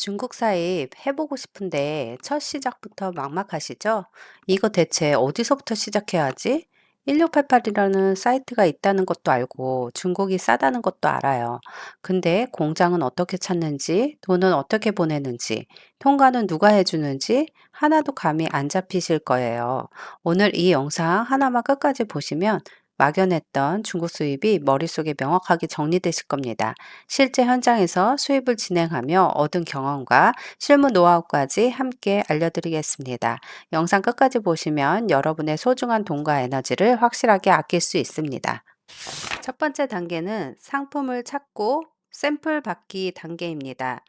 중국 사입 해보고 싶은데 첫 시작부터 막막하시죠? 이거 대체 어디서부터 시작해야 하지? 1688이라는 사이트가 있다는 것도 알고 중국이 싸다는 것도 알아요. 근데 공장은 어떻게 찾는지, 돈은 어떻게 보내는지, 통관은 누가 해주는지 하나도 감이 안 잡히실 거예요. 오늘 이 영상 하나만 끝까지 보시면 막연했던 중국 수입이 머릿속에 명확하게 정리되실 겁니다. 실제 현장에서 수입을 진행하며 얻은 경험과 실무 노하우까지 함께 알려드리겠습니다. 영상 끝까지 보시면 여러분의 소중한 돈과 에너지를 확실하게 아낄 수 있습니다. 첫 번째 단계는 상품을 찾고 샘플 받기 단계입니다.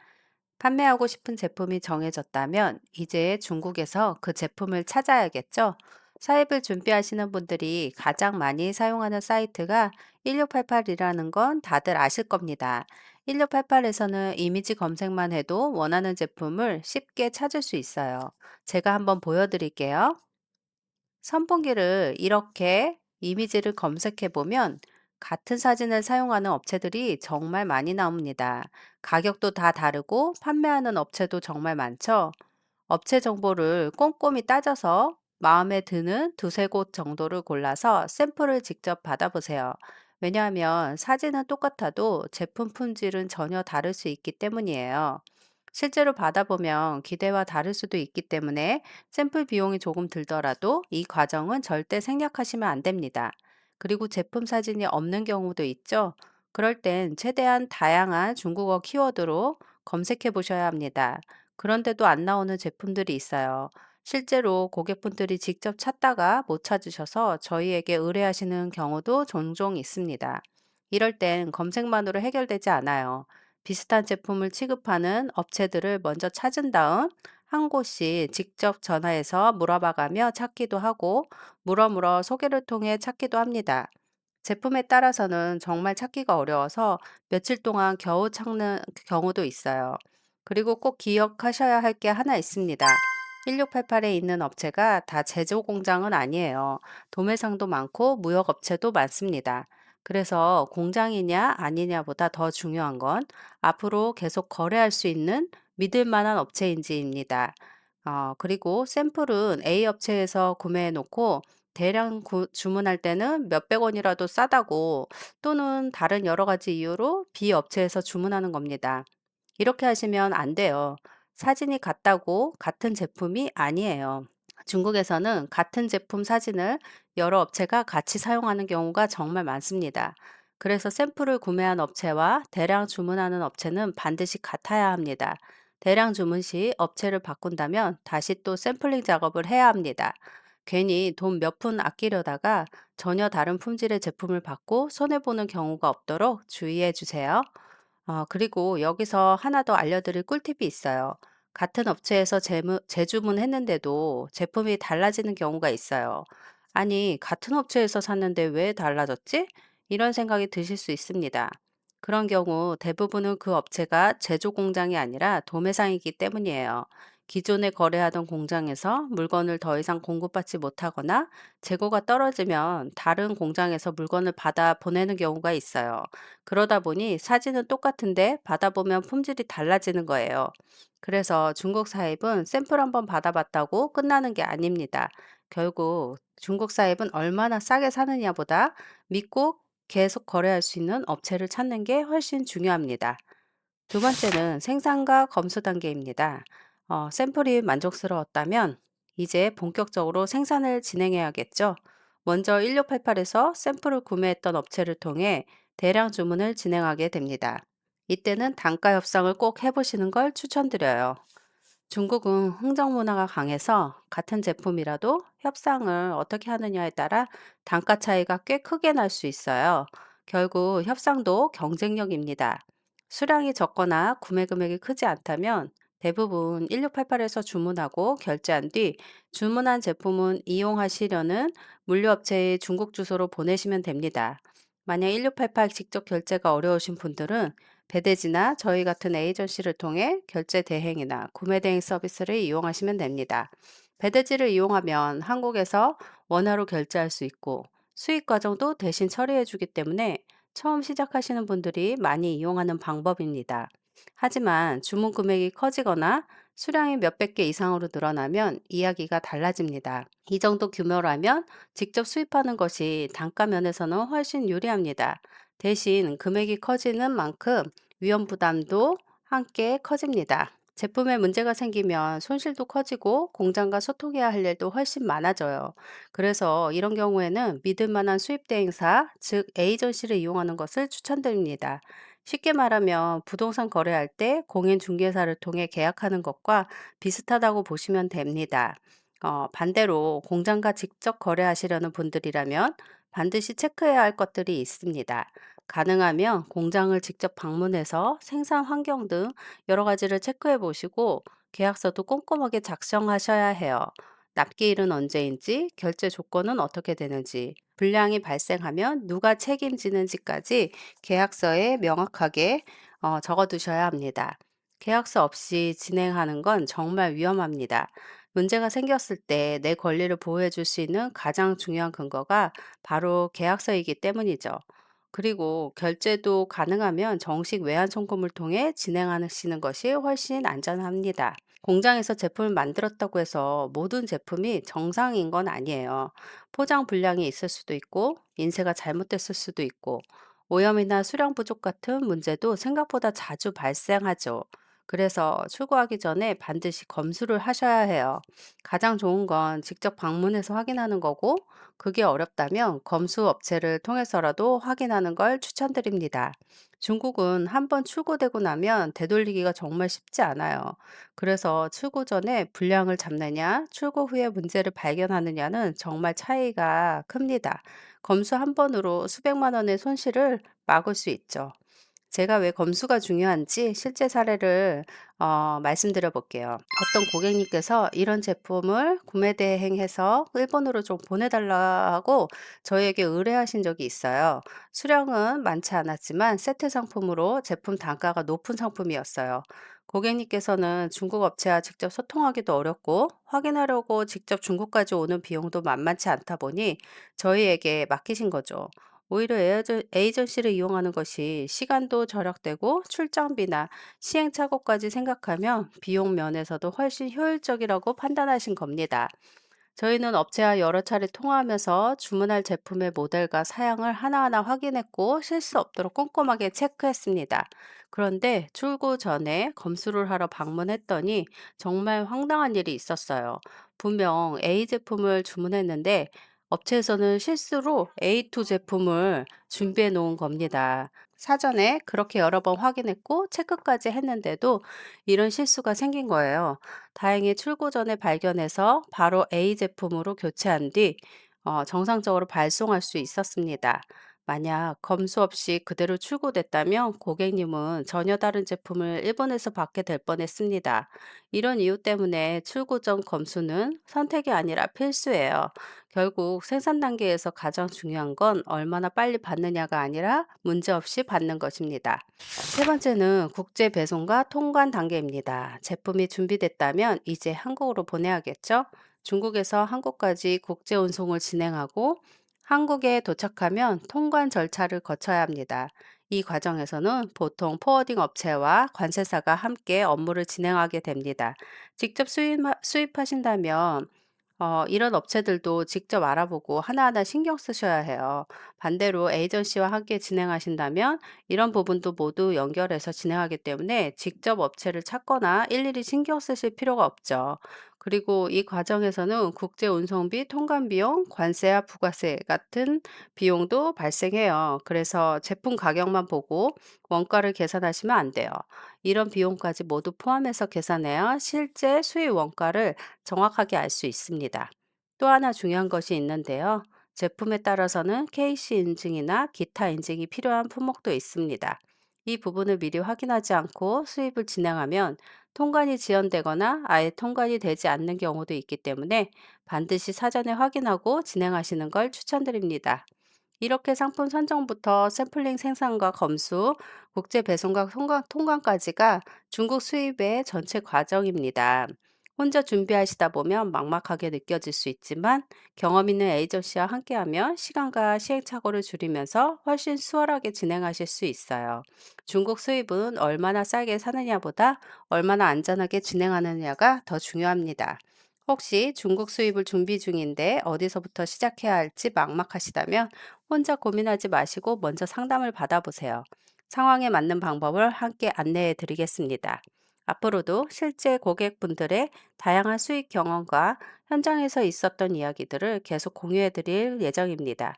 판매하고 싶은 제품이 정해졌다면 이제 중국에서 그 제품을 찾아야겠죠? 사입을 준비하시는 분들이 가장 많이 사용하는 사이트가 1688이라는 건 다들 아실 겁니다. 1688에서는 이미지 검색만 해도 원하는 제품을 쉽게 찾을 수 있어요. 제가 한번 보여드릴게요. 선풍기를 이렇게 이미지를 검색해 보면 같은 사진을 사용하는 업체들이 정말 많이 나옵니다. 가격도 다 다르고 판매하는 업체도 정말 많죠. 업체 정보를 꼼꼼히 따져서 마음에 드는 두세 곳 정도를 골라서 샘플을 직접 받아보세요. 왜냐하면 사진은 똑같아도 제품 품질은 전혀 다를 수 있기 때문이에요. 실제로 받아보면 기대와 다를 수도 있기 때문에 샘플 비용이 조금 들더라도 이 과정은 절대 생략하시면 안 됩니다. 그리고 제품 사진이 없는 경우도 있죠. 그럴 땐 최대한 다양한 중국어 키워드로 검색해 보셔야 합니다. 그런데도 안 나오는 제품들이 있어요. 실제로 고객분들이 직접 찾다가 못 찾으셔서 저희에게 의뢰하시는 경우도 종종 있습니다. 이럴 땐 검색만으로 해결되지 않아요. 비슷한 제품을 취급하는 업체들을 먼저 찾은 다음 한 곳씩 직접 전화해서 물어봐가며 찾기도 하고 물어물어 소개를 통해 찾기도 합니다. 제품에 따라서는 정말 찾기가 어려워서 며칠 동안 겨우 찾는 경우도 있어요. 그리고 꼭 기억하셔야 할 게 하나 있습니다. 1688에 있는 업체가 다 제조 공장은 아니에요. 도매상도 많고 무역업체도 많습니다. 그래서 공장이냐 아니냐보다 더 중요한 건 앞으로 계속 거래할 수 있는 믿을 만한 업체인지입니다. 그리고 샘플은 A 업체에서 구매해 놓고 대량 주문할 때는 몇백 원이라도 싸다고 또는 다른 여러 가지 이유로 B 업체에서 주문하는 겁니다. 이렇게 하시면 안 돼요. 사진이 같다고 같은 제품이 아니에요. 중국에서는 같은 제품 사진을 여러 업체가 같이 사용하는 경우가 정말 많습니다. 그래서 샘플을 구매한 업체와 대량 주문하는 업체는 반드시 같아야 합니다. 대량 주문 시 업체를 바꾼다면 다시 또 샘플링 작업을 해야 합니다. 괜히 돈 몇 푼 아끼려다가 전혀 다른 품질의 제품을 받고 손해보는 경우가 없도록 주의해 주세요. 그리고 여기서 하나 더 알려드릴 꿀팁이 있어요. 같은 업체에서 재주문했는데도 제품이 달라지는 경우가 있어요. 아니, 같은 업체에서 샀는데 왜 달라졌지? 이런 생각이 드실 수 있습니다. 그런 경우 대부분은 그 업체가 제조 공장이 아니라 도매상이기 때문이에요. 기존에 거래하던 공장에서 물건을 더 이상 공급받지 못하거나 재고가 떨어지면 다른 공장에서 물건을 받아 보내는 경우가 있어요. 그러다 보니 사진은 똑같은데 받아보면 품질이 달라지는 거예요. 그래서 중국 사입은 샘플 한번 받아봤다고 끝나는 게 아닙니다. 결국 중국 사입은 얼마나 싸게 사느냐보다 믿고 계속 거래할 수 있는 업체를 찾는 게 훨씬 중요합니다. 두 번째는 생산과 검수 단계입니다. 샘플이 만족스러웠다면 이제 본격적으로 생산을 진행해야겠죠. 먼저 1688에서 샘플을 구매했던 업체를 통해 대량 주문을 진행하게 됩니다. 이때는 단가 협상을 꼭 해보시는 걸 추천드려요. 중국은 흥정 문화가 강해서 같은 제품이라도 협상을 어떻게 하느냐에 따라 단가 차이가 꽤 크게 날 수 있어요. 결국 협상도 경쟁력입니다. 수량이 적거나 구매 금액이 크지 않다면 대부분 1688에서 주문하고 결제한 뒤 주문한 제품은 이용하시려는 물류업체의 중국 주소로 보내시면 됩니다. 만약 1688 직접 결제가 어려우신 분들은 배대지나 저희 같은 에이전시를 통해 결제 대행이나 구매 대행 서비스를 이용하시면 됩니다. 배대지를 이용하면 한국에서 원화로 결제할 수 있고 수익 과정도 대신 처리해 주기 때문에 처음 시작하시는 분들이 많이 이용하는 방법입니다. 하지만 주문 금액이 커지거나 수량이 몇백 개 이상으로 늘어나면 이야기가 달라집니다. 이 정도 규모라면 직접 수입하는 것이 단가 면에서는 훨씬 유리합니다. 대신 금액이 커지는 만큼 위험 부담도 함께 커집니다. 제품에 문제가 생기면 손실도 커지고 공장과 소통해야 할 일도 훨씬 많아져요. 그래서 이런 경우에는 믿을 만한 수입 대행사, 즉 에이전시를 이용하는 것을 추천드립니다. 쉽게 말하면 부동산 거래할 때 공인중개사를 통해 계약하는 것과 비슷하다고 보시면 됩니다. 반대로 공장과 직접 거래하시려는 분들이라면 반드시 체크해야 할 것들이 있습니다. 가능하면 공장을 직접 방문해서 생산 환경 등 여러 가지를 체크해 보시고 계약서도 꼼꼼하게 작성하셔야 해요. 납기일은 언제인지, 결제 조건은 어떻게 되는지, 불량이 발생하면 누가 책임지는지까지 계약서에 명확하게 적어두셔야 합니다. 계약서 없이 진행하는 건 정말 위험합니다. 문제가 생겼을 때 내 권리를 보호해 줄 수 있는 가장 중요한 근거가 바로 계약서이기 때문이죠. 그리고 결제도 가능하면 정식 외환 송금을 통해 진행하시는 것이 훨씬 안전합니다. 공장에서 제품을 만들었다고 해서 모든 제품이 정상인 건 아니에요. 포장 불량이 있을 수도 있고, 인쇄가 잘못됐을 수도 있고, 오염이나 수량 부족 같은 문제도 생각보다 자주 발생하죠. 그래서 출고하기 전에 반드시 검수를 하셔야 해요. 가장 좋은 건 직접 방문해서 확인하는 거고, 그게 어렵다면 검수 업체를 통해서라도 확인하는 걸 추천드립니다. 중국은 한번 출고되고 나면 되돌리기가 정말 쉽지 않아요. 그래서 출고 전에 불량을 잡느냐, 출고 후에 문제를 발견하느냐는 정말 차이가 큽니다. 검수 한 번으로 수백만 원의 손실을 막을 수 있죠. 제가 왜 검수가 중요한지 실제 사례를 말씀드려 볼게요. 어떤 고객님께서 이런 제품을 구매 대행해서 일본으로 좀 보내달라고 저희에게 의뢰하신 적이 있어요. 수량은 많지 않았지만 세트 상품으로 제품 단가가 높은 상품이었어요. 고객님께서는 중국 업체와 직접 소통하기도 어렵고 확인하려고 직접 중국까지 오는 비용도 만만치 않다 보니 저희에게 맡기신 거죠. 오히려 에이전시를 이용하는 것이 시간도 절약되고 출장비나 시행착오까지 생각하면 비용 면에서도 훨씬 효율적이라고 판단하신 겁니다. 저희는 업체와 여러 차례 통화하면서 주문할 제품의 모델과 사양을 하나하나 확인했고 실수 없도록 꼼꼼하게 체크했습니다. 그런데 출고 전에 검수를 하러 방문했더니 정말 황당한 일이 있었어요. 분명 A 제품을 주문했는데 업체에서는 실수로 A2 제품을 준비해 놓은 겁니다. 사전에 그렇게 여러 번 확인했고 체크까지 했는데도 이런 실수가 생긴 거예요. 다행히 출고 전에 발견해서 바로 A 제품으로 교체한 뒤 정상적으로 발송할 수 있었습니다. 만약 검수 없이 그대로 출고됐다면 고객님은 전혀 다른 제품을 일본에서 받게 될 뻔했습니다. 이런 이유 때문에 출고 전 검수는 선택이 아니라 필수예요. 결국 생산 단계에서 가장 중요한 건 얼마나 빨리 받느냐가 아니라 문제없이 받는 것입니다. 세 번째는 국제 배송과 통관 단계입니다. 제품이 준비됐다면 이제 한국으로 보내야겠죠? 중국에서 한국까지 국제 운송을 진행하고 한국에 도착하면 통관 절차를 거쳐야 합니다. 이 과정에서는 보통 포워딩 업체와 관세사가 함께 업무를 진행하게 됩니다. 직접 수입하신다면 이런 업체들도 직접 알아보고 하나하나 신경 쓰셔야 해요. 반대로 에이전시와 함께 진행하신다면 이런 부분도 모두 연결해서 진행하기 때문에 직접 업체를 찾거나 일일이 신경 쓰실 필요가 없죠. 그리고 이 과정에서는 국제 운송비, 통관 비용, 관세와 부가세 같은 비용도 발생해요. 그래서 제품 가격만 보고 원가를 계산하시면 안 돼요. 이런 비용까지 모두 포함해서 계산해야 실제 수입 원가를 정확하게 알 수 있습니다. 또 하나 중요한 것이 있는데요. 제품에 따라서는 KC 인증이나 기타 인증이 필요한 품목도 있습니다. 이 부분을 미리 확인하지 않고 수입을 진행하면 통관이 지연되거나 아예 통관이 되지 않는 경우도 있기 때문에 반드시 사전에 확인하고 진행하시는 걸 추천드립니다. 이렇게 상품 선정부터 샘플링 생산과 검수, 국제 배송과 통관까지가 중국 수입의 전체 과정입니다. 혼자 준비하시다 보면 막막하게 느껴질 수 있지만 경험 있는 에이전시와 함께하면 시간과 시행착오를 줄이면서 훨씬 수월하게 진행하실 수 있어요. 중국 수입은 얼마나 싸게 사느냐보다 얼마나 안전하게 진행하느냐가 더 중요합니다. 혹시 중국 수입을 준비 중인데 어디서부터 시작해야 할지 막막하시다면 혼자 고민하지 마시고 먼저 상담을 받아보세요. 상황에 맞는 방법을 함께 안내해 드리겠습니다. 앞으로도 실제 고객분들의 다양한 수익 경험과 현장에서 있었던 이야기들을 계속 공유해 드릴 예정입니다.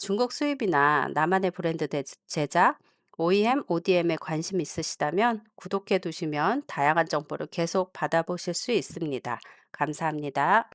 중국 수입이나 나만의 브랜드 제작, OEM, ODM에 관심 있으시다면 구독해 두시면 다양한 정보를 계속 받아보실 수 있습니다. 감사합니다.